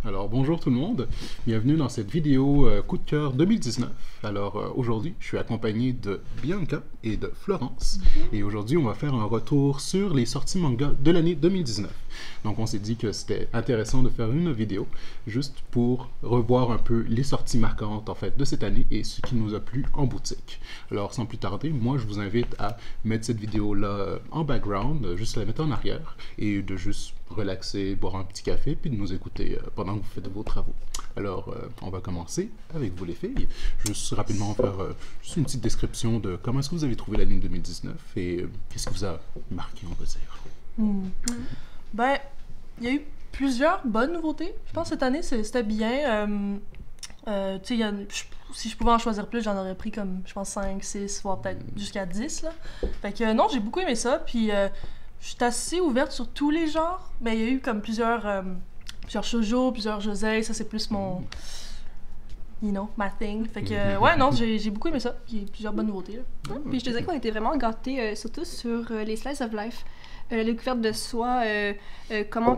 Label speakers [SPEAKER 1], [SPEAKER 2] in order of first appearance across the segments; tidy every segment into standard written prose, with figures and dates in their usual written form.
[SPEAKER 1] Alors bonjour tout le monde, bienvenue dans cette vidéo coup de cœur 2019. Alors aujourd'hui, je suis accompagné de Bianca et de Florence. Et aujourd'hui, on va faire un retour sur les sorties manga de l'année 2019. Donc on s'est dit que c'était intéressant de faire une vidéo juste pour revoir un peu les sorties marquantes en fait de cette année et ce qui nous a plu en boutique. Alors sans plus tarder, moi je vous invite à mettre cette vidéo-là en background, juste la mettre en arrière et de juste relaxer, boire un petit café puis de nous écouter pendant que vous faites vos travaux. Alors on va commencer avec vous les filles. Juste rapidement faire juste une petite description de comment est-ce que vous avez trouvé l'année 2019 et qu'est-ce qui vous a marqué, on va dire.
[SPEAKER 2] Ben, il y a eu plusieurs bonnes nouveautés. Je pense que cette année, c'était bien. Tu sais, si je pouvais en choisir plus, j'en aurais pris comme, je pense, 5, 6, voire peut-être jusqu'à 10. Là. Fait que non, j'ai beaucoup aimé ça. Puis, je suis assez ouverte sur tous les genres. Mais il y a eu comme plusieurs shoujo, plusieurs josei. Ça, c'est plus mon... You know, my thing. Fait que, ouais, non, j'ai beaucoup aimé ça. Il y a plusieurs bonnes nouveautés. Là.
[SPEAKER 3] Puis je te disais qu'on était vraiment gâtés, surtout sur les slice of life. La découverte de soi, comment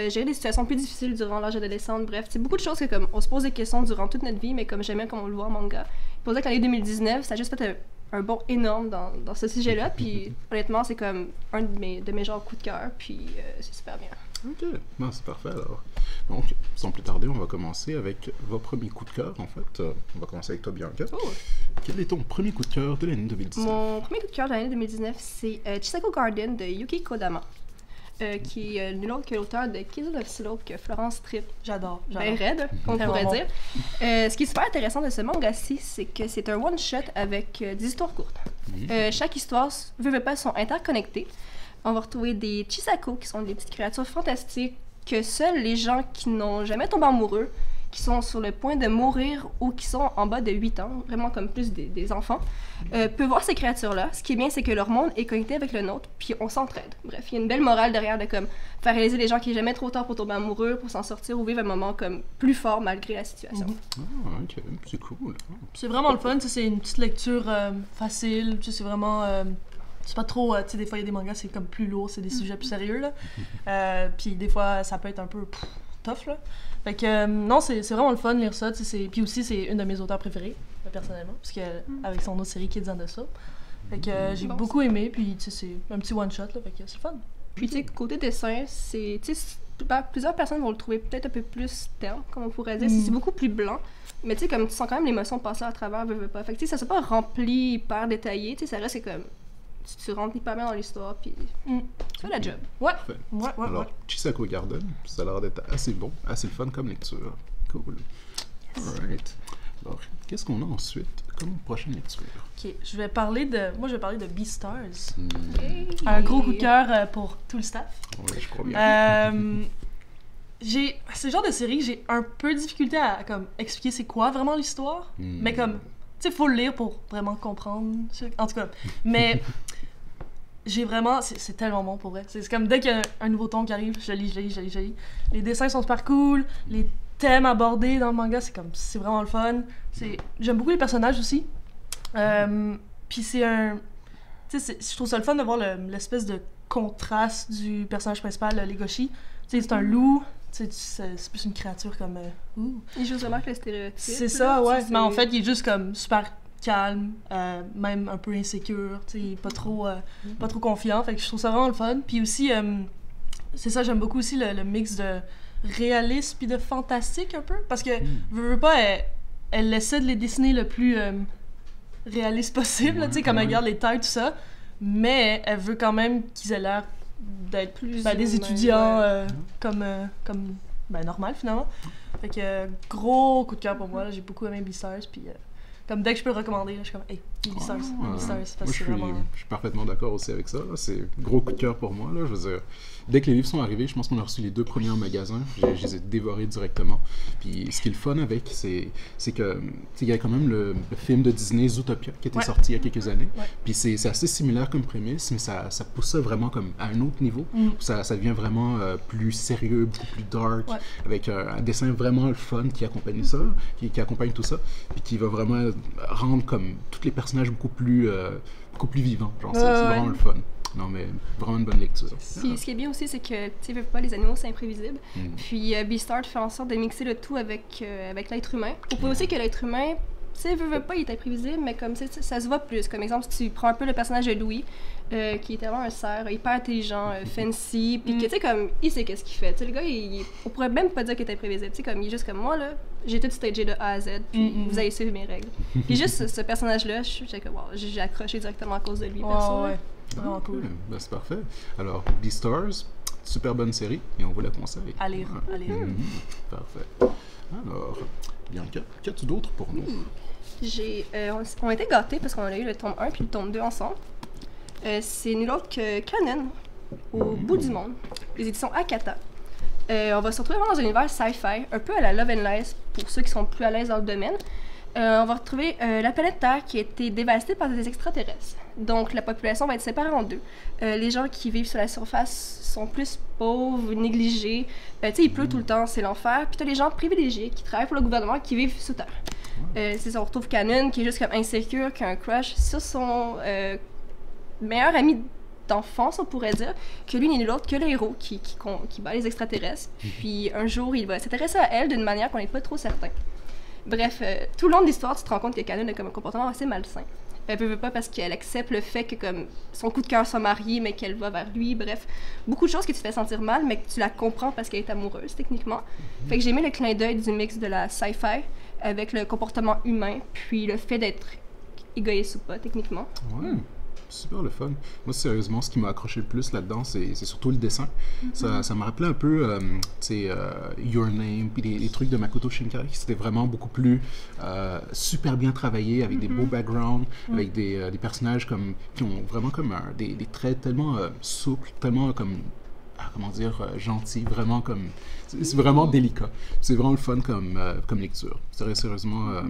[SPEAKER 3] gérer des situations plus difficiles durant l'âge adolescent, bref, c'est beaucoup de choses que comme on se pose des questions durant toute notre vie, mais comme jamais comme on le voit en manga. Pour dire que l'année 2019, ça a juste fait un bond énorme dans ce sujet-là, puis honnêtement, c'est comme un de mes genres coups de cœur, puis c'est super bien.
[SPEAKER 1] Ok, non, c'est parfait alors. Donc, sans plus tarder, on va commencer avec vos premiers coups de cœur en fait. On va commencer avec toi, Bianca.
[SPEAKER 3] Oh.
[SPEAKER 1] Quel est ton premier coup de cœur de l'année 2019?
[SPEAKER 3] Mon premier coup de cœur de l'année 2019, c'est Chisako Garden de Yuki Kodama, qui est nul autre que l'auteur de Kids of Slope que Florence tripe.
[SPEAKER 2] J'adore.
[SPEAKER 3] Ben raide, on pourrait dire. Ce qui est super intéressant de ce manga-ci, c'est que c'est un one-shot avec des histoires courtes. Chaque histoire, veut pas, sont interconnectées. On va retrouver des Chisako, qui sont des petites créatures fantastiques que seuls les gens qui n'ont jamais tombé amoureux, qui sont sur le point de mourir ou qui sont en bas de 8 ans, vraiment comme plus des enfants, peuvent voir ces créatures-là. Ce qui est bien, c'est que leur monde est connecté avec le nôtre, puis on s'entraide. Bref, il y a une belle morale derrière de comme faire réaliser les gens qu'il n'est jamais trop tard pour tomber amoureux, pour s'en sortir ou vivre un moment comme plus fort malgré la situation.
[SPEAKER 1] Ah, ok, c'est cool.
[SPEAKER 2] C'est vraiment le fun, c'est une petite lecture facile, c'est vraiment... c'est pas trop, tu sais, des fois il y a des mangas, c'est comme plus lourd, c'est des sujets plus sérieux, là. Puis des fois, ça peut être un peu tough, là. Fait que, non, c'est vraiment le fun de lire ça, tu sais, puis aussi, c'est une de mes auteurs préférés, personnellement, parce que, avec son autre série, Kids and the Soul. Fait que j'ai beaucoup aimé, puis tu sais, c'est un petit one-shot, là, fait que c'est le fun.
[SPEAKER 3] Puis tu sais, côté dessin, c'est, tu sais, plusieurs personnes vont le trouver peut-être un peu plus terne, comme on pourrait dire, c'est beaucoup plus blanc. Mais tu sais, comme tu sens quand même l'émotion passer à travers, veux pas. Fait que tu sais, ça s'est pas rempli hyper détaillé, tu sais, ça reste comme... Tu rentres hyper bien dans l'histoire, puis tu fais la job.
[SPEAKER 2] Ouais.
[SPEAKER 1] Alors, Chisako Garden, ça a l'air d'être assez bon, assez le fun comme lecture. Cool. Alright. Alors, qu'est-ce qu'on a ensuite comme prochaine lecture?
[SPEAKER 2] Ok, je vais parler de Beastars. Un gros coup de cœur pour tout le staff.
[SPEAKER 1] Oui, je crois bien.
[SPEAKER 2] C'est le genre de série que j'ai un peu de difficulté à comme expliquer c'est quoi vraiment l'histoire, mais comme tu sais, faut le lire pour vraiment comprendre. En tout cas, mais j'ai vraiment... C'est tellement bon pour vrai. C'est comme dès qu'il y a un nouveau ton qui arrive, je lis. Les dessins sont super cool, les thèmes abordés dans le manga, c'est vraiment le fun. J'aime beaucoup les personnages aussi. Puis c'est un... Tu sais, je trouve ça le fun de voir l'espèce de contraste du personnage principal, Legoshi. Tu sais, c'est un loup. C'est plus une créature comme...
[SPEAKER 3] Il joue vraiment avec le stéréotype.
[SPEAKER 2] C'est ça, ouais. Mais en fait, il est juste comme super calme, même un peu insécure, tu sais, pas trop confiant. Fait que je trouve ça vraiment le fun. Puis aussi, c'est ça, j'aime beaucoup aussi le mix de réalisme puis de fantastique un peu. Parce que, veux pas, elle essaie de les dessiner le plus réaliste possible, tu sais, comme elle garde les tailles, tout ça. Mais elle veut quand même qu'ils aient l'air d'être plus des étudiants comme normal finalement. Fait que gros coup de cœur pour moi, là, j'ai beaucoup aimé Beastars, puis comme dès que je peux le recommander, là, je suis comme hey, Beastars, parce que
[SPEAKER 1] je suis parfaitement d'accord aussi avec ça, là. C'est gros coup de cœur pour moi, là, je veux dire. Dès que les livres sont arrivés, je pense qu'on a reçu les 2 premiers en magasin, je les ai dévorés directement. Puis ce qui est le fun avec, c'est que il y a quand même le film de Disney Zootopia qui était sorti il y a quelques années. Puis c'est assez similaire comme prémisse, mais ça pousse ça vraiment comme à un autre niveau. Ça devient vraiment plus sérieux, beaucoup plus dark, avec un dessin vraiment le fun qui accompagne ça, qui accompagne tout ça, puis qui va vraiment rendre comme tous les personnages beaucoup plus vivants. Genre, c'est vraiment le fun. Non, mais vraiment une bonne lecture.
[SPEAKER 3] Puis ce qui est bien aussi, c'est que, tu sais, pas, les animaux, c'est imprévisible. Puis Beastars fait en sorte de mixer le tout avec l'être humain. Pour prouver aussi que l'être humain, tu sais, veut pas, il est imprévisible, mais comme ça se voit plus. Comme exemple, si tu prends un peu le personnage de Louis, qui est tellement un cerf, hyper intelligent, fancy, puis que, tu sais, comme, il sait qu'est-ce qu'il fait. Tu sais, le gars, on pourrait même pas dire qu'il est imprévisible. Tu sais, comme, il est juste comme moi, là, j'ai tout stagé de A à Z, puis vous allez suivre mes règles. Puis juste ce personnage-là, j'ai accroché directement à cause de lui, perso.
[SPEAKER 2] Ouais. Vraiment cool.
[SPEAKER 1] Ben, c'est parfait. Alors, Beastars, super bonne série, et on vous la conseille.
[SPEAKER 2] À lire.
[SPEAKER 1] Parfait. Alors, Bianca, qu'as-tu d'autre pour nous?
[SPEAKER 3] On a été gâtés parce qu'on a eu le tome 1 puis le tome 2 ensemble. C'est nul autre que Kanon, au bout du monde, les éditions Akata. On va se retrouver vraiment dans un univers sci-fi, un peu à la Love and Lies, pour ceux qui sont plus à l'aise dans le domaine. On va retrouver la planète Terre qui a été dévastée par des extraterrestres. Donc la population va être séparée en deux. Les gens qui vivent sur la surface sont plus pauvres, négligés. Tu sais, il pleut tout le temps, c'est l'enfer. Puis t'as les gens privilégiés qui travaillent pour le gouvernement qui vivent sous terre. C'est ça, on retrouve Kanon qui est juste comme insécure, qui a un crush sur son meilleur ami d'enfance, on pourrait dire, que lui n'est nul autre que le héros qui bat les extraterrestres. Puis un jour, il va s'intéresser à elle d'une manière qu'on n'est pas trop certain. Bref, tout le long de l'histoire, tu te rends compte que Kanon a comme un comportement assez malsain. Elle veut pas parce qu'elle accepte le fait que comme son coup de cœur soit marié, mais qu'elle va vers lui. Bref, beaucoup de choses que tu te fais sentir mal, mais que tu la comprends parce qu'elle est amoureuse, techniquement. Fait que j'ai aimé le clin d'œil du mix de la sci-fi avec le comportement humain, puis le fait d'être égoïste ou pas, techniquement.
[SPEAKER 1] Ouais. Super le fun. Moi, sérieusement, ce qui m'a accroché le plus là-dedans, c'est surtout le dessin. Ça m'a rappelé un peu, Your Name, puis les trucs de Makoto Shinkai. C'était vraiment beaucoup plus super bien travaillé, avec des beaux backgrounds, avec des personnages qui ont vraiment comme des traits tellement souples, tellement comme, comment dire, gentils, vraiment comme... C'est vraiment délicat. C'est vraiment le fun comme lecture. Sérieusement,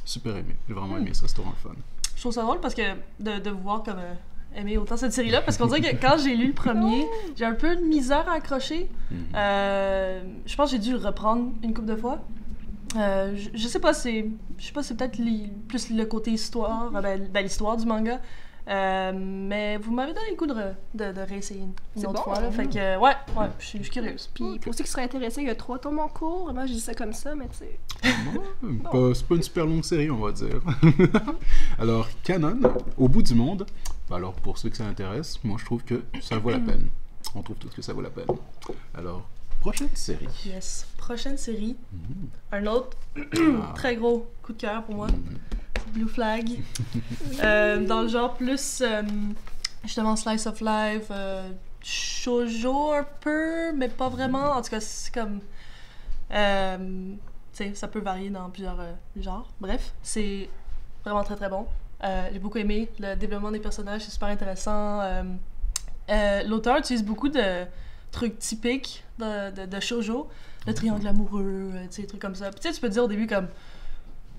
[SPEAKER 1] super aimé. J'ai vraiment aimé ça, c'était vraiment le fun.
[SPEAKER 2] Je trouve ça drôle parce que de vous voir comme aimer autant cette série-là, parce qu'on dirait que quand j'ai lu le premier, j'ai un peu de misère à accrocher. Je pense que j'ai dû reprendre une couple de fois. Je sais pas, c'est peut-être plus le côté histoire, l'histoire du manga. Mais vous m'avez donné le goût de réessayer une autre fois. Là, fait que, ouais, je suis curieuse.
[SPEAKER 3] Puis pour ceux qui seraient intéressés, il y a 3 tomes en cours. Moi, je dis ça comme ça, mais tu sais...
[SPEAKER 1] C'est pas une super longue série, on va dire. Alors, Kanon, au bout du monde, alors pour ceux que ça intéresse, moi je trouve que ça vaut la peine. On trouve tous que ça vaut la peine. Alors, prochaine série.
[SPEAKER 2] Yes, prochaine série. Un autre très gros coup de cœur pour moi. Blue Flag. Dans le genre plus, justement, slice of life, shoujo un peu, mais pas vraiment. En tout cas, c'est comme... tu sais, ça peut varier dans plusieurs genres. Bref, c'est vraiment très très bon. J'ai beaucoup aimé le développement des personnages, c'est super intéressant. L'auteur utilise beaucoup de trucs typiques de shoujo, le triangle amoureux, tu sais, des trucs comme ça. Puis tu sais, tu peux te dire au début comme,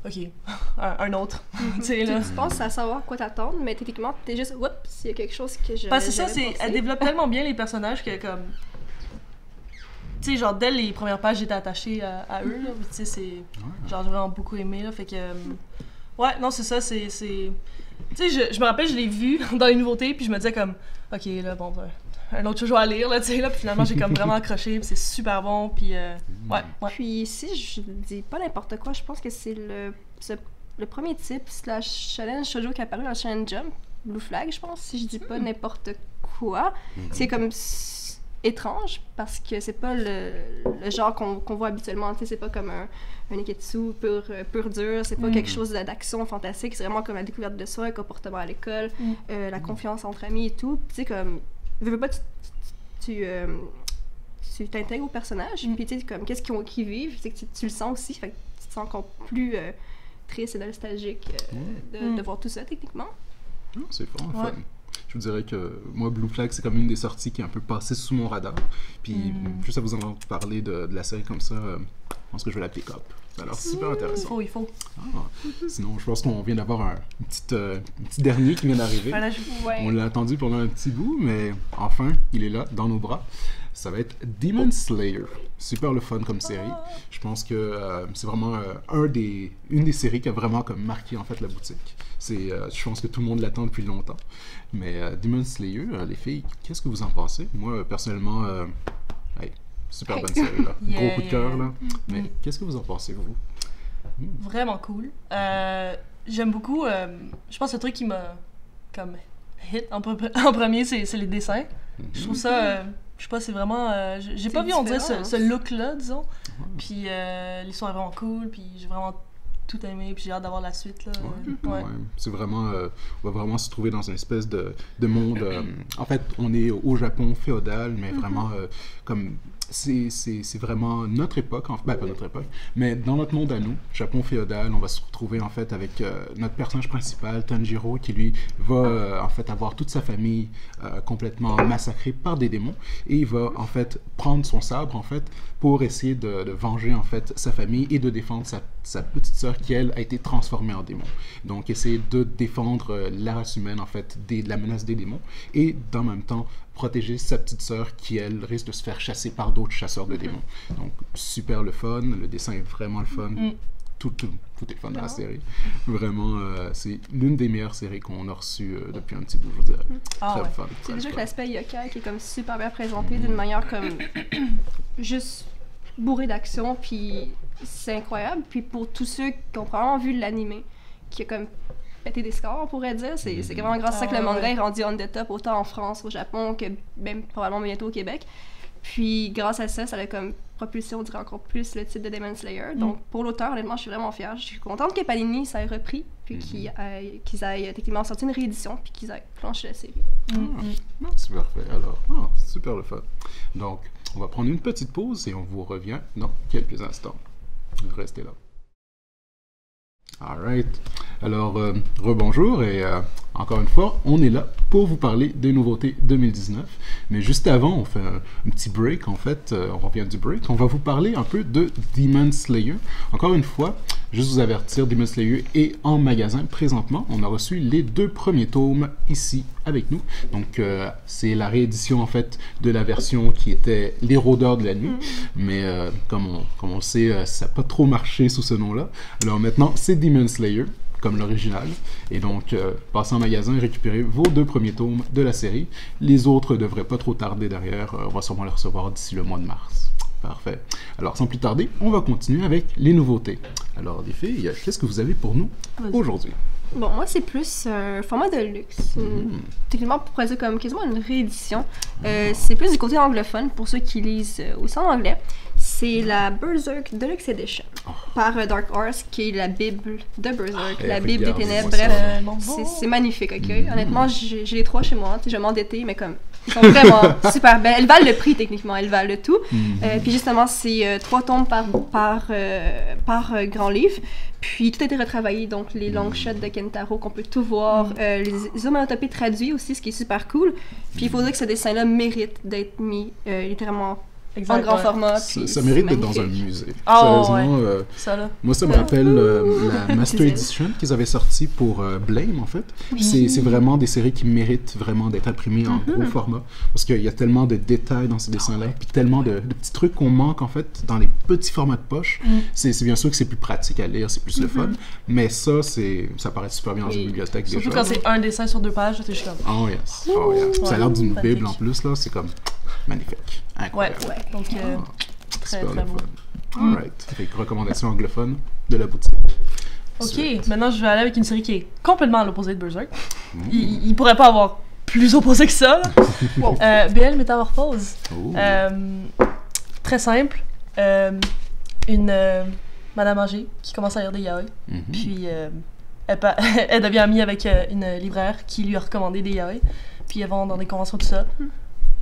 [SPEAKER 2] ok, un autre. Tu
[SPEAKER 3] penses à savoir quoi t'attendre, mais techniquement, t'es juste, oups, il y a quelque chose que je.
[SPEAKER 2] Parce que c'est ça, elle développe tellement bien les personnages que comme. Tu sais, genre, dès les premières pages, j'étais attachée à eux, là. Tu sais, c'est. Genre, j'ai vraiment beaucoup aimé, là. Fait que. Ouais, non, c'est ça, c'est. Tu sais, je me rappelle, je l'ai vu dans les nouveautés, puis je me disais comme, ok, là, bon, un autre chose à lire, là, tu sais, là. Puis finalement, j'ai comme vraiment accroché, puis c'est super bon, puis. Ouais.
[SPEAKER 3] Puis si je dis pas n'importe quoi, je pense que c'est le premier type / challenge shoujo qui est apparu dans le Shonen Jump, Blue Flag, je pense, si je dis pas n'importe quoi. C'est comme étrange parce que c'est pas le genre qu'on voit habituellement, tu sais, c'est pas comme un neketsu pur dur, c'est pas quelque chose d'action fantastique, c'est vraiment comme la découverte de soi, le comportement à l'école, la confiance entre amis et tout. Tu sais, comme veux pas tu t'intègres au personnage, puis tu sais, comme qu'est-ce qu'ils vivent, c'est que tu le sens aussi, fait que tu te sens encore plus triste et nostalgique de voir tout ça, techniquement.
[SPEAKER 1] C'est vraiment fun. Je vous dirais que moi, Blue Flag, c'est comme une des sorties qui est un peu passée sous mon radar. Puis, juste à vous entendre parler de la série comme ça, je pense que je vais l'appeler Cop. Alors, c'est super intéressant.
[SPEAKER 2] Il faut.
[SPEAKER 1] Sinon, je pense qu'on vient d'avoir un petit dernier qui vient d'arriver. On l'a attendu pendant un petit bout, mais enfin, il est là, dans nos bras. Ça va être Demon Slayer. Super le fun comme série. Je pense que c'est vraiment une des séries qui a vraiment comme marqué en fait la boutique. je pense que tout le monde l'attend depuis longtemps. Mais Demon Slayer, les filles, qu'est-ce que vous en pensez? Moi, personnellement, super bonne série, là. Gros coup de cœur, là. Mais qu'est-ce que vous en pensez, vous?
[SPEAKER 2] Vraiment cool. J'aime beaucoup, je pense que le truc qui m'a comme hit en premier, c'est les dessins. Je trouve ça, je sais pas, c'est vraiment, j'ai pas vu on dirait ce look-là, disons. Puis l'histoire est vraiment cool, puis j'ai vraiment tout aimé, puis j'ai hâte d'avoir la suite, là.
[SPEAKER 1] Ouais. C'est vraiment, on va vraiment se trouver dans une espèce de monde, en fait, on est au Japon féodal, mais vraiment, comme, c'est vraiment notre époque, pas notre époque, mais dans notre monde à nous, Japon féodal, on va se retrouver en fait avec notre personnage principal, Tanjiro, qui lui va en fait avoir toute sa famille complètement massacrée par des démons, et il va en fait prendre son sabre en fait pour essayer de venger en fait sa famille et de défendre sa petite sœur qui elle a été transformée en démon. Donc essayer de défendre la race humaine en fait de la menace des démons et en même temps protéger sa petite sœur qui, elle, risque de se faire chasser par d'autres chasseurs de démons. Donc, super le fun. Le dessin est vraiment le fun. Tout est fun dans la série. Vraiment, c'est l'une des meilleures séries qu'on a reçues depuis un petit bout, je vous dirais. Très fun.
[SPEAKER 3] C'est déjà que l'aspect yokai qui est comme super bien présenté d'une manière comme juste bourré d'action, puis c'est incroyable. Puis pour tous ceux qui ont probablement vu l'animé, qui a comme pété des scores, on pourrait dire. C'est vraiment grâce à ça que le manga est rendu on the top, autant en France, au Japon, que même probablement bientôt au Québec. Puis grâce à ça, ça a comme propulsé, on dirait encore plus le titre de Demon Slayer. Donc pour l'auteur, honnêtement, je suis vraiment fière. Je suis contente que Panini ça ait repris, puis qu'ils aient techniquement sorti une réédition, puis qu'ils aient planché la série.
[SPEAKER 1] C'est parfait. Alors, super le fun. Donc, on va prendre une petite pause et on vous revient dans quelques instants. Restez là. Alright. Alors, rebonjour et encore une fois, on est là pour vous parler des nouveautés 2019. Mais juste avant, on fait un petit break en fait, on revient du break. On va vous parler un peu de Demon Slayer. Encore une fois, juste vous avertir, Demon Slayer est en magasin présentement. On a reçu les 2 premiers tomes ici avec nous. Donc, c'est la réédition en fait de la version qui était Les Rôdeurs de la Nuit. Mais comme on le sait, ça n'a pas trop marché sous ce nom-là. Alors maintenant, c'est Demon Slayer, comme l'original. Et donc, passez en magasin et récupérez vos 2 premiers tomes de la série. Les autres ne devraient pas trop tarder derrière. On va sûrement les recevoir d'ici le mois de mars. Parfait. Alors, sans plus tarder, on va continuer avec les nouveautés. Alors, les filles, qu'est-ce que vous avez pour nous aujourd'hui?
[SPEAKER 3] Bon, moi, c'est plus un format de luxe. Techniquement, on pourrait dire comme quasiment une réédition. C'est plus du côté anglophone, pour ceux qui lisent aussi en anglais. C'est la Berserk Deluxe Edition par Dark Horse, qui est la Bible de Berserk, la Bible des Ténèbres. Bref, c'est magnifique, ok? Honnêtement, j'ai les 3 chez moi. Je vais m'endetter, mais comme ils sont vraiment super belles. Elles valent le prix, techniquement. Elles valent le tout. Puis justement, c'est 3 tomes par grand livre. Puis tout a été retravaillé, donc les long shots de Kentaro qu'on peut tout voir, les onomatopées traduits aussi, ce qui est super cool. Puis il faut dire que ce dessin-là mérite d'être mis littéralement en grand format.
[SPEAKER 1] Ça mérite d'être dans un musée.
[SPEAKER 2] Sérieusement,
[SPEAKER 1] moi ça me rappelle la Master Edition qu'ils avaient sorti pour Blame en fait. C'est vraiment des séries qui méritent vraiment d'être imprimées en gros format parce qu'il y a tellement de détails dans ces dessins-là, puis tellement de petits trucs qu'on manque en fait dans les petits formats de poche. C'est bien sûr que c'est plus pratique à lire, c'est plus le fun, mais ça paraît super bien dans une bibliothèque.
[SPEAKER 2] Surtout quand c'est un dessin sur 2 pages, t'es juste comme...
[SPEAKER 1] Oh yes. Ça a l'air d'une bible en plus, là, c'est comme magnifique. Incroyable.
[SPEAKER 2] Ouais. Donc, très beau.
[SPEAKER 1] Alright. Fait que recommandation anglophone de la boutique.
[SPEAKER 2] Ok, maintenant je vais aller avec une série qui est complètement à l'opposé de Berserk. Il pourrait pas avoir plus opposé que ça. BL Métamorphose. Très simple. Une madame âgée qui commence à lire des yaoi. Puis elle devient amie avec une libraire qui lui a recommandé des yaoi. Puis elles vont dans des conventions, tout ça.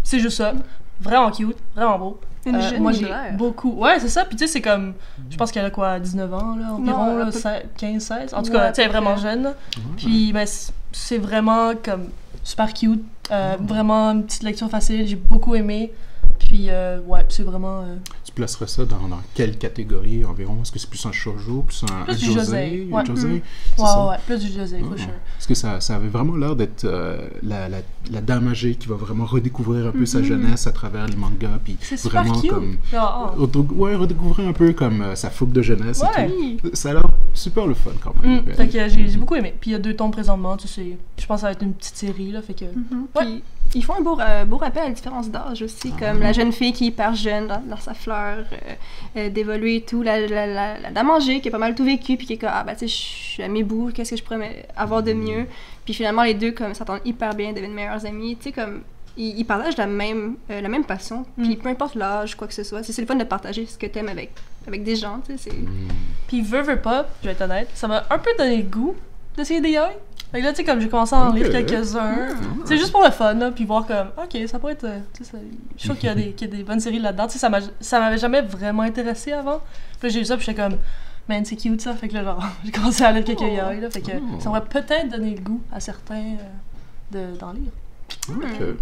[SPEAKER 2] C'est juste ça. Vraiment cute, vraiment beau.
[SPEAKER 3] Une jeune
[SPEAKER 2] moi,
[SPEAKER 3] libraire.
[SPEAKER 2] j'ai beaucoup... Ouais, c'est ça. Puis tu sais, c'est comme... Je pense qu'elle a quoi, 19 ans, là, environ, là, 15, 16. En tout cas, tu sais, elle est vraiment jeune. Là. Puis, ben, c'est vraiment comme super cute. Vraiment une petite lecture facile. J'ai beaucoup aimé. Puis, ouais, c'est vraiment...
[SPEAKER 1] tu placerais ça dans quelle catégorie environ? Est-ce que c'est plus un shoujo, plus un
[SPEAKER 2] Plus du
[SPEAKER 1] josei?
[SPEAKER 2] josei, ouais.
[SPEAKER 1] Josei, c'est ça?
[SPEAKER 2] Ouais, plus du josei, for sure.
[SPEAKER 1] Parce que ça avait vraiment l'air d'être la dame âgée qui va vraiment redécouvrir un peu sa jeunesse à travers les mangas, puis
[SPEAKER 2] C'est super
[SPEAKER 1] vraiment
[SPEAKER 2] cute.
[SPEAKER 1] comme...
[SPEAKER 2] Oh.
[SPEAKER 1] Ouais, redécouvrir un peu comme sa fougue de jeunesse
[SPEAKER 2] Ouais.
[SPEAKER 1] et tout. Ça a l'air super le fun quand même.
[SPEAKER 2] Fait que j'ai beaucoup aimé. Puis il y a 2 tomes présentement, tu sais. Je pense que ça va être une petite série, là, fait que...
[SPEAKER 3] Puis, ils font un beau rappel à la différence d'âge aussi, comme la jeune fille qui est hyper jeune dans sa fleur, d'évoluer et tout, la dame âgée qui a pas mal tout vécu, puis qui est comme, ah ben tu sais, je suis à mes bouts, qu'est-ce que je pourrais avoir de mieux? Puis finalement, les deux, comme, s'entendent hyper bien, deviennent meilleurs amis, tu sais, comme, ils partagent la même passion, puis peu importe l'âge, quoi que ce soit, c'est le fun de partager ce que t'aimes avec des gens, tu sais, c'est...
[SPEAKER 2] Puis veux pas, je vais être honnête, ça m'a un peu donné le goût d'essayer des yaoi. Fait que là, tu sais, comme j'ai commencé à en lire quelques-uns, c'est juste pour le fun, là, puis voir comme, ok, ça pourrait être, tu sais, je suis sûre qu'il y a des bonnes séries là-dedans, tu sais, ça m'avait jamais vraiment intéressé avant, puis j'ai vu ça, puis j'étais comme, man, c'est cute ça, fait que là, genre, j'ai commencé à lire quelques yaoi, là, fait que ça m'aurait peut-être donné le goût à certains d'en lire.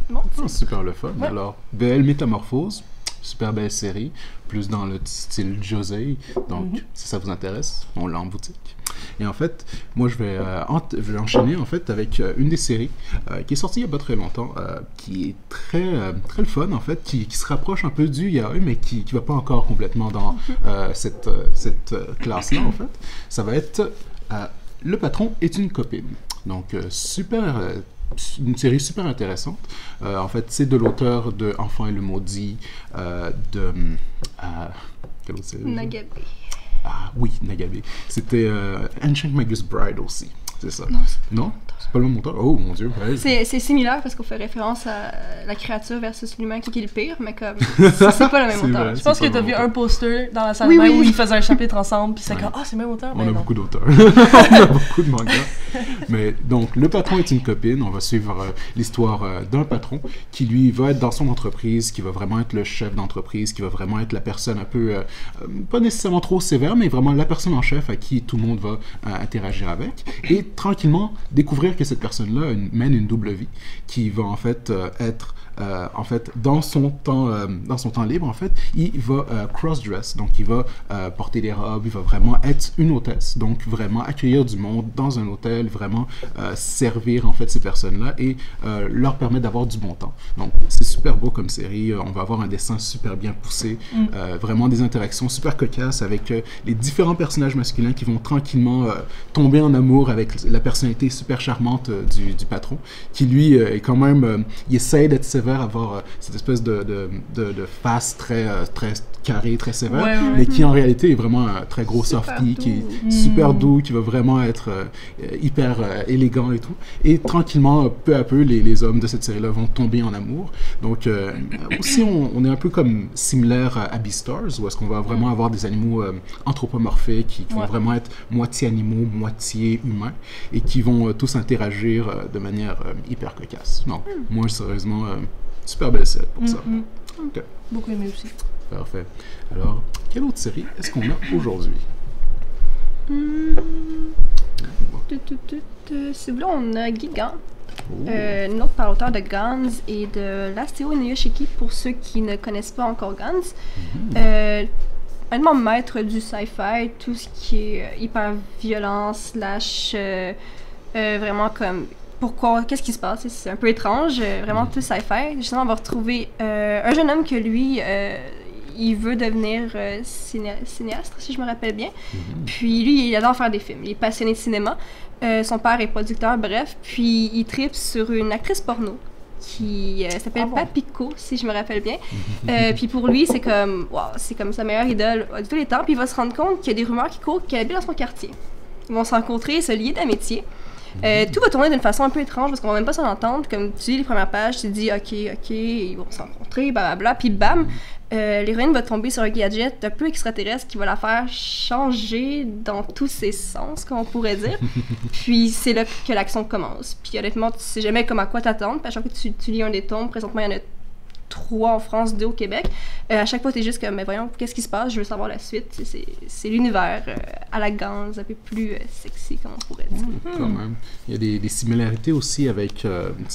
[SPEAKER 3] Bon,
[SPEAKER 1] Super le fun.
[SPEAKER 2] Ouais.
[SPEAKER 1] Alors, Belle Métamorphose, super belle série, plus dans le style josei, donc si ça vous intéresse, on l'a en boutique. Et en fait, moi je vais enchaîner en fait avec une des séries qui est sortie il n'y a pas très longtemps, qui est très le fun en fait, qui se rapproche un peu du yaoi, mais qui va pas encore complètement dans cette classe-là en fait. Ça va être Le patron est une copine. Donc une série super intéressante. En fait, c'est de l'auteur de Enfant et le maudit, quelle autre série?
[SPEAKER 3] Nagabe.
[SPEAKER 1] Ah oui, Nagabe. C'était Ancient Magus Bride aussi, c'est ça. Non? C'est pas le même auteur? Oh mon dieu. Ouais.
[SPEAKER 3] C'est similaire parce qu'on fait référence à la créature versus l'humain qui est le pire, mais comme, c'est pas le même
[SPEAKER 1] C'est
[SPEAKER 3] auteur.
[SPEAKER 1] vrai.
[SPEAKER 2] Je pense
[SPEAKER 1] C'est
[SPEAKER 2] que
[SPEAKER 1] pas
[SPEAKER 2] t'as
[SPEAKER 1] le
[SPEAKER 2] vu
[SPEAKER 1] même
[SPEAKER 2] un poster dans la salle
[SPEAKER 3] Oui,
[SPEAKER 2] de bain
[SPEAKER 3] oui,
[SPEAKER 2] où
[SPEAKER 3] oui.
[SPEAKER 2] ils faisaient un chapitre ensemble, puis c'est
[SPEAKER 1] Ouais.
[SPEAKER 2] comme, ah, c'est le même auteur,
[SPEAKER 1] On
[SPEAKER 2] mais
[SPEAKER 1] a
[SPEAKER 2] non.
[SPEAKER 1] beaucoup d'auteurs. On a beaucoup de mangas. Mais donc, le patron est une copine. On va suivre l'histoire d'un patron qui, lui, va être dans son entreprise, qui va vraiment être le chef d'entreprise, qui va vraiment être la personne un peu, pas nécessairement trop sévère, mais vraiment la personne en chef à qui tout le monde va interagir avec. Et tranquillement, découvrir que cette personne-là mène une double vie, qui va en fait être en fait, dans son temps libre, en fait, il va cross-dress, donc il va porter des robes, il va vraiment être une hôtesse, donc vraiment accueillir du monde dans un hôtel, vraiment servir en fait ces personnes-là et leur permettre d'avoir du bon temps. Donc c'est super beau comme série, on va avoir un dessin super bien poussé, vraiment des interactions super cocasses avec les différents personnages masculins qui vont tranquillement tomber en amour avec la personnalité super charmante du patron, qui lui est quand même, il essaie d'être sévère, avoir cette espèce de face très carrée, très sévère, mais qui en réalité est vraiment un très gros softie, qui est super doux, qui va vraiment être hyper élégant et tout. Et tranquillement, peu à peu, les hommes de cette série-là vont tomber en amour. Donc aussi, on est un peu comme similaire à Beastars, où est-ce qu'on va vraiment avoir des animaux anthropomorphés qui vont vraiment être moitié animaux, moitié humains, et qui vont tous interagir de manière hyper cocasse. Donc, moi, sérieusement, super belle série pour ça. Okay.
[SPEAKER 2] Beaucoup aimé aussi.
[SPEAKER 1] Parfait. Alors, quelle autre série est-ce qu'on a aujourd'hui?
[SPEAKER 3] Si vous voulez, on a Gigant. Une autre par l'auteur de Gans et de Lastio Inuyashiki, pour ceux qui ne connaissent pas encore Gans. Vraiment maître du sci-fi, tout ce qui est hyper violent, slash vraiment comme qu'est-ce qui se passe, c'est un peu étrange, vraiment tout sci-fi. Justement, on va retrouver un jeune homme que lui, il veut devenir cinéaste, si je me rappelle bien. Puis lui, il adore faire des films, il est passionné de cinéma. Son père est producteur, bref, puis il tripe sur une actrice porno qui s'appelle Papiko, si je me rappelle bien. Puis pour lui, c'est comme sa meilleure idole de tous les temps. Puis il va se rendre compte qu'il y a des rumeurs qui courent qu'elle habite dans son quartier. Ils vont se rencontrer, se lier d'amitié. Tout va tourner d'une façon un peu étrange parce qu'on va même pas s'en entendre. Comme tu lis les premières pages, tu te dis ok, ils vont se rencontrer, blablabla, puis bam, l'héroïne va tomber sur un gadget un peu extraterrestre qui va la faire changer dans tous ses sens, comme on pourrait dire. Puis c'est là que l'action commence. Puis honnêtement, tu sais jamais comme à quoi t'attendre. Puis à chaque fois que tu lis un des tomes, présentement il y en a 3 en France, 2 au Québec. À chaque fois, t'es juste comme, mais voyons, qu'est-ce qui se passe? Je veux savoir la suite. C'est l'univers à la Gans, un peu plus sexy, comme on pourrait dire.
[SPEAKER 1] Quand même. Il y a des similarités aussi avec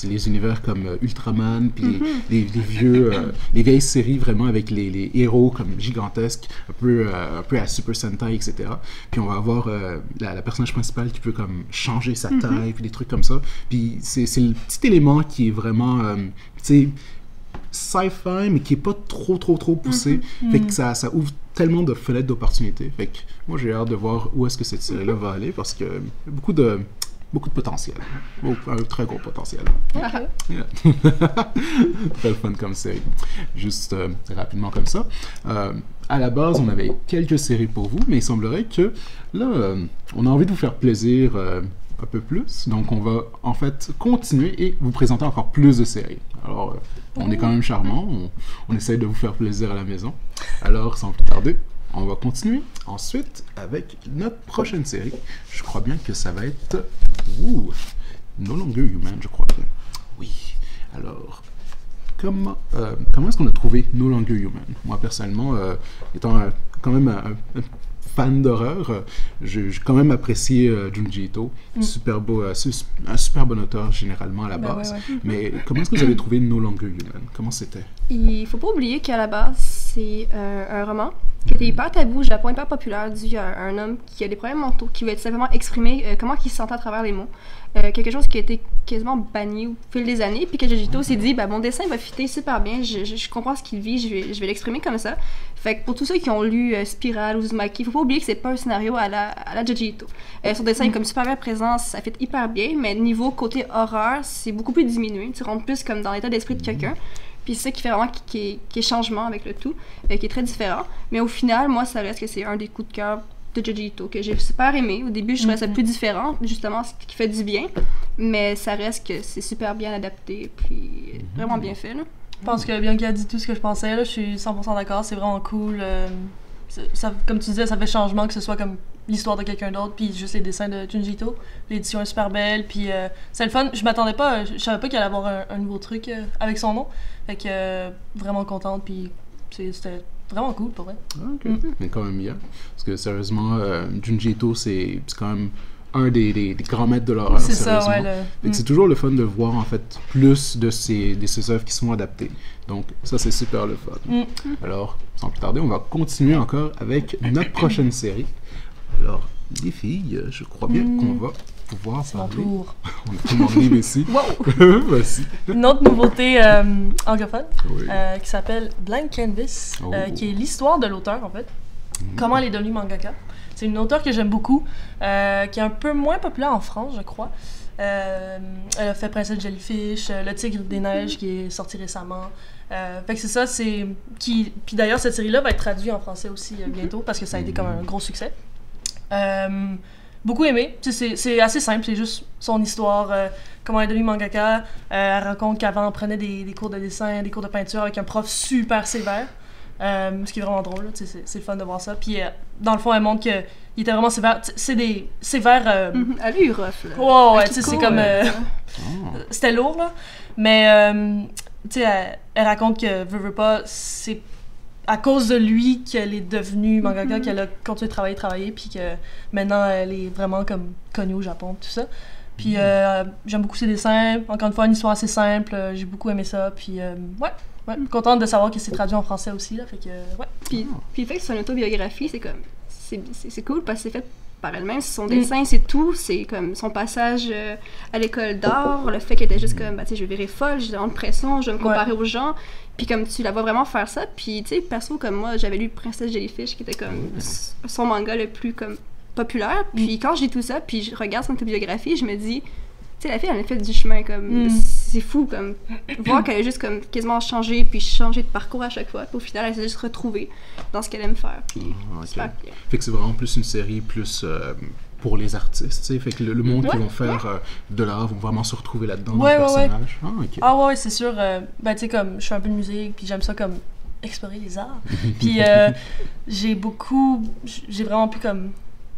[SPEAKER 1] les univers comme Ultraman, puis les vieux, les vieilles séries vraiment avec les héros comme gigantesques, un peu à Super Sentai, etc. Puis on va avoir la personnage principale qui peut comme changer sa taille, puis des trucs comme ça. Puis c'est le petit élément qui est vraiment, tu sais, sci-fi, mais qui est pas trop poussé. Fait que ça ouvre tellement de fenêtres d'opportunités. Fait que moi, j'ai hâte de voir où est-ce que cette série-là va aller, parce que y a beaucoup de potentiel. Un très gros potentiel.
[SPEAKER 2] Okay.
[SPEAKER 1] Très fun comme série. Juste rapidement comme ça. À la base, on avait quelques séries pour vous, mais il semblerait que là, on a envie de vous faire plaisir un peu plus. Donc, on va en fait continuer et vous présenter encore plus de séries. Alors, on est quand même charmant. On essaye de vous faire plaisir à la maison. Alors, sans plus tarder, on va continuer ensuite avec notre prochaine série. Je crois bien que ça va être No Longer Human, je crois bien. Oui. Alors, comment est-ce qu'on a trouvé No Longer Human? Moi, personnellement, étant quand même un fan d'horreur, j'ai quand même apprécié Junji Ito. Super beau, un super bon auteur généralement à la base. Ouais. Mais comment est-ce que vous avez trouvé No Longer Human? Comment c'était?
[SPEAKER 3] Il faut pas oublier qu'à la base, c'est un roman qui était hyper tabou au Japon, hyper populaire, dû à un homme qui a des problèmes mentaux, qui veut simplement exprimer comment il se sentait à travers les mots. Quelque chose qui a été quasiment banni au fil des années, puis que Junji Ito s'est dit, mon dessin va fitter super bien, je comprends ce qu'il vit, je vais l'exprimer comme ça. Fait que pour tous ceux qui ont lu Spiral ou Uzumaki, il faut pas oublier que c'est pas un scénario à la Junji Ito. Son dessin est comme super bien présent, ça fit hyper bien, mais niveau côté horreur, c'est beaucoup plus diminué, tu rentres plus comme dans l'état d'esprit de quelqu'un. Puis c'est ça qui fait vraiment qui est changement avec le tout, qui est très différent. Mais au final, moi, ça reste que c'est un des coups de cœur de Junji Ito, que j'ai super aimé. Au début, je trouvais ça plus différent, justement, ce qui fait du bien. Mais ça reste que c'est super bien adapté, puis vraiment bien fait, là.
[SPEAKER 2] Je pense que Bianca a dit tout ce que je pensais, là. Je suis 100% d'accord, c'est vraiment cool. Ça, comme tu disais, ça fait changement que ce soit comme l'histoire de quelqu'un d'autre, puis juste les dessins de Junji Ito. L'édition est super belle, puis c'est le fun. Je m'attendais pas, je savais pas qu'il allait avoir un nouveau truc avec son nom. Fait que vraiment contente, puis c'était vraiment cool pour vrai.
[SPEAKER 1] Ok, mais quand même bien. Parce que sérieusement, Junji Ito, c'est quand même un des grands maîtres de l'horreur.
[SPEAKER 2] C'est ça, ouais.
[SPEAKER 1] C'est toujours le fun de voir en fait plus de ces œuvres qui sont adaptées. Donc ça, c'est super le fun. Alors, sans plus tarder, on va continuer encore avec notre prochaine série. Alors, les filles, je crois bien qu'on va pouvoir parler.
[SPEAKER 2] Mon tour.
[SPEAKER 1] On a tout le monde libre ici.
[SPEAKER 2] Wow!
[SPEAKER 1] Voici.
[SPEAKER 2] Une autre nouveauté anglophone qui s'appelle Blank Canvas, qui est l'histoire de l'auteur, en fait. Comment elle est devenue mangaka. C'est une auteure que j'aime beaucoup, qui est un peu moins populaire en France, je crois. Elle a fait Princesse Jellyfish, Le Tigre des Neiges, qui est sorti récemment. Fait que c'est ça, Puis d'ailleurs, cette série-là va être traduite en français aussi bientôt, parce que ça a été comme un gros succès. Beaucoup aimé. C'est assez simple, c'est juste son histoire, comment elle est devenue mangaka. Elle raconte qu'avant, elle prenait des cours de dessin, des cours de peinture avec un prof super sévère. Ce qui est vraiment drôle, c'est le fun de voir ça. Puis dans le fond, elle montre qu'il était vraiment sévère. C'est des sévères.
[SPEAKER 3] À lui, rough, là.
[SPEAKER 2] Wow, ouais, tu sais, c'est comme. C'était lourd, là. Mais, tu sais, elle raconte que, veut pas, c'est à cause de lui qu'elle est devenue mangaka, qu'elle a continué de travailler, puis que maintenant, elle est vraiment comme connue au Japon, tout ça. Puis j'aime beaucoup ses dessins. Encore une fois, une histoire assez simple. J'ai beaucoup aimé ça. Puis, ouais, contente de savoir que c'est traduit en français aussi, là, fait que, ouais.
[SPEAKER 3] Puis le fait que c'est une autobiographie, c'est comme, c'est cool parce que c'est fait par elle-même, c'est son dessin, c'est tout, c'est comme son passage à l'école d'art, le fait qu'elle était juste comme, tu sais, je vais virer folle, j'ai vraiment de pression, je vais me comparer aux gens, puis comme tu la vois vraiment faire ça, puis tu sais, perso, comme moi, j'avais lu Princesse Jellyfish, qui était comme son manga le plus, comme, populaire, puis quand je lis tout ça, puis je regarde son autobiographie, je me dis, tu sais, la fille, elle a fait du chemin, comme, c'est fou, comme, voir qu'elle a juste, comme, quasiment changé, puis changé de parcours à chaque fois, puis au final, elle s'est juste retrouvée dans ce qu'elle aime faire, puis super bien.
[SPEAKER 1] Fait que c'est vraiment plus une série, plus pour les artistes, tu sais, fait que le monde qui vont faire de l'art vont vraiment se retrouver là-dedans, dans le personnage.
[SPEAKER 2] Ah ouais, c'est sûr, ben, tu sais, comme, je fais un peu de musique, puis j'aime ça, comme, explorer les arts, puis j'ai vraiment pu, comme,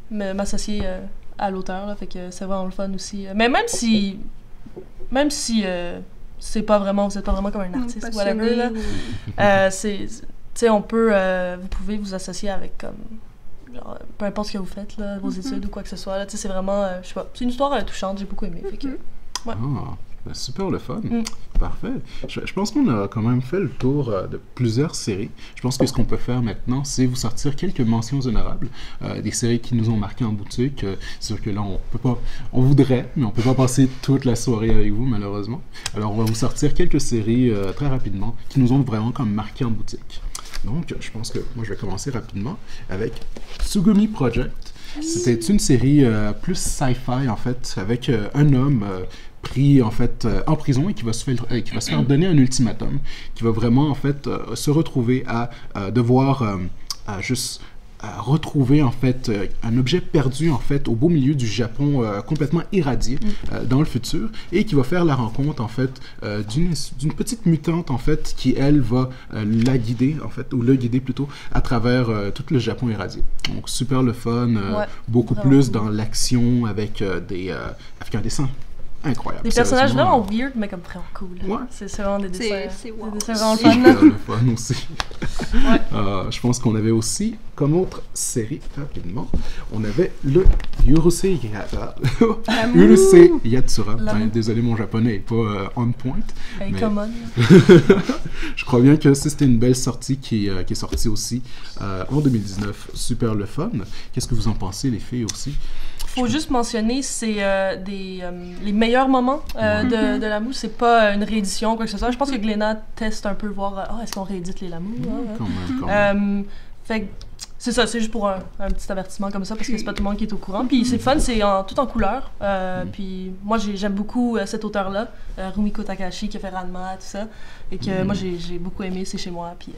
[SPEAKER 2] m'associer à l'auteur, là, fait que c'est vraiment le fun aussi. Mais même si vous êtes pas vraiment comme un artiste, whatever, là. Tu sais, vous pouvez vous associer avec comme, genre, peu importe ce que vous faites, là, vos études ou quoi que ce soit, là, tu sais, c'est vraiment, je sais pas, c'est une histoire touchante, j'ai beaucoup aimé, fait que, ouais.
[SPEAKER 1] Ah, ben super le fun. Parfait. Je pense qu'on a quand même fait le tour de plusieurs séries. Je pense que ce qu'on peut faire maintenant, c'est vous sortir quelques mentions honorables, des séries qui nous ont marqué en boutique. C'est sûr que là, on peut pas, on voudrait, mais on peut pas passer toute la soirée avec vous, malheureusement. Alors, on va vous sortir quelques séries très rapidement qui nous ont vraiment comme marqué en boutique. Donc, je pense que moi, je vais commencer rapidement avec Tsugumi Project. C'était une série plus sci-fi, en fait, avec un homme pris, en fait, en prison et qui va se faire donner un ultimatum, qui va vraiment, en fait, se retrouver à devoir juste retrouver, en fait, un objet perdu, en fait, au beau milieu du Japon, complètement irradié dans le futur, et qui va faire la rencontre, en fait, d'une petite mutante, en fait, qui, elle, va la guider, en fait, ou le guider plutôt, à travers tout le Japon irradié. Donc, super le fun, beaucoup plus dans l'action, avec un dessin incroyable.
[SPEAKER 2] Des personnages vraiment weird, mais comme vraiment cool.
[SPEAKER 1] Ouais.
[SPEAKER 2] C'est vraiment des dessins.
[SPEAKER 3] C'est wow.
[SPEAKER 2] Des dessins vraiment le
[SPEAKER 1] Super
[SPEAKER 2] fun.
[SPEAKER 1] le fun aussi. Je pense qu'on avait aussi, comme autre série, rapidement, on avait le Urusei Yatsura. Désolé, mon japonais n'est pas on point.
[SPEAKER 2] Hey,
[SPEAKER 1] mais...
[SPEAKER 2] come on.
[SPEAKER 1] Je crois bien que c'était une belle sortie qui est sortie aussi en 2019. Super le fun. Qu'est-ce que vous en pensez, les filles, aussi?
[SPEAKER 2] Faut juste mentionner, c'est les meilleurs moments de Lamour. C'est pas une réédition ou quoi que ce soit. Je pense que Glénat teste un peu, voir est-ce qu'on réédite les Lamour.
[SPEAKER 1] Quand même.
[SPEAKER 2] Fait que c'est ça, c'est juste pour un petit avertissement comme ça, parce que c'est pas tout le monde qui est au courant. Puis c'est fun, c'est tout en couleur. Puis moi, j'aime beaucoup cet auteur-là, Rumiko Takahashi, qui a fait Ranma, tout ça. Et que moi, j'ai beaucoup aimé, c'est chez moi. Puis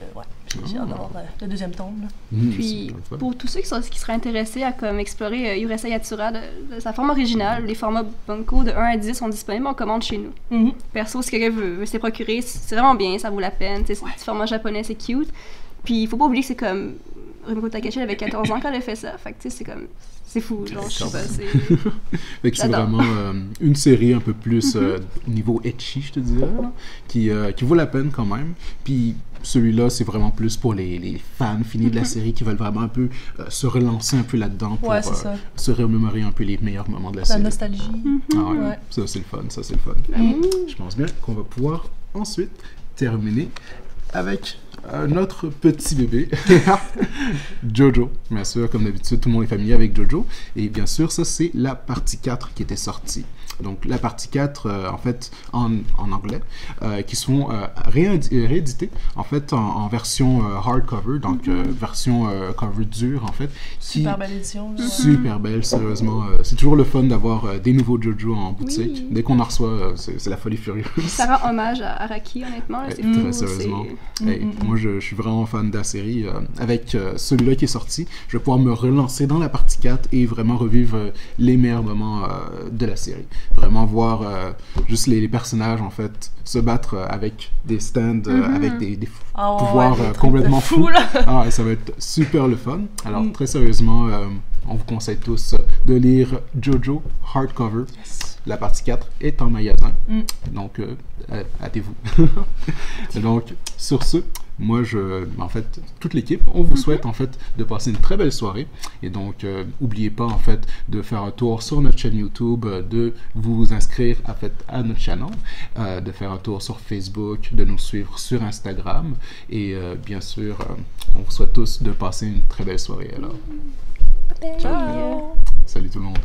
[SPEAKER 2] j'ai hâte d'avoir le deuxième tome.
[SPEAKER 3] Puis pour tous ceux qui seraient intéressés à comme, explorer Urusei Yatsura de sa forme originale, les formats Bunko de 1 à 10 sont disponibles en commande chez nous. Perso, si quelqu'un veut se les procurer, c'est vraiment bien, ça vaut la peine. C'est du format japonais, c'est cute. Puis il faut pas oublier que c'est comme Rumiko Takahashi avait 14 ans quand elle a fait ça. Fait que tu sais, c'est comme c'est fou, genre je sais pas,
[SPEAKER 1] fait que c'est vraiment une série un peu plus niveau ecchi, je te dirais, qui vaut la peine quand même. Puis celui-là, c'est vraiment plus pour les fans finis de la série qui veulent vraiment un peu se relancer un peu là-dedans pour se remémorer un peu les meilleurs moments de la série.
[SPEAKER 2] La nostalgie.
[SPEAKER 1] Ça c'est le fun, Je pense bien qu'on va pouvoir ensuite terminer avec notre petit bébé, Jojo. Bien sûr, comme d'habitude, tout le monde est familier avec Jojo. Et bien sûr, ça, c'est la partie 4 qui était sortie. Donc, la partie 4, en fait, en anglais, qui sont réédités, en fait, en version hardcover, donc version cover dure, en fait.
[SPEAKER 2] Super belle édition.
[SPEAKER 1] Super belle, sérieusement. C'est toujours le fun d'avoir des nouveaux Jojo en boutique. Oui. Dès qu'on en reçoit, c'est la folie furieuse.
[SPEAKER 3] Ça rend hommage à Araki, honnêtement. Là,
[SPEAKER 1] très sérieusement. Moi, je suis vraiment fan de la série. Avec celui-là qui est sorti, je vais pouvoir me relancer dans la partie 4 et vraiment revivre les meilleurs moments de la série. Vraiment voir juste les personnages, en fait, se battre avec des stands, avec des pouvoirs complètement fous. Ça va être super le fun. Alors, très sérieusement, on vous conseille tous de lire Jojo Hardcover. La partie 4 est en magasin. Donc, hâtez-vous. Donc, sur ce, moi, en fait, toute l'équipe, on vous souhaite, en fait, de passer une très belle soirée. Et donc, n'oubliez pas, en fait, de faire un tour sur notre chaîne YouTube, de vous inscrire, en fait, à notre channel, de faire un tour sur Facebook, de nous suivre sur Instagram. Et, bien sûr, on vous souhaite tous de passer une très belle soirée, alors.
[SPEAKER 2] Ciao!
[SPEAKER 1] Salut tout le monde!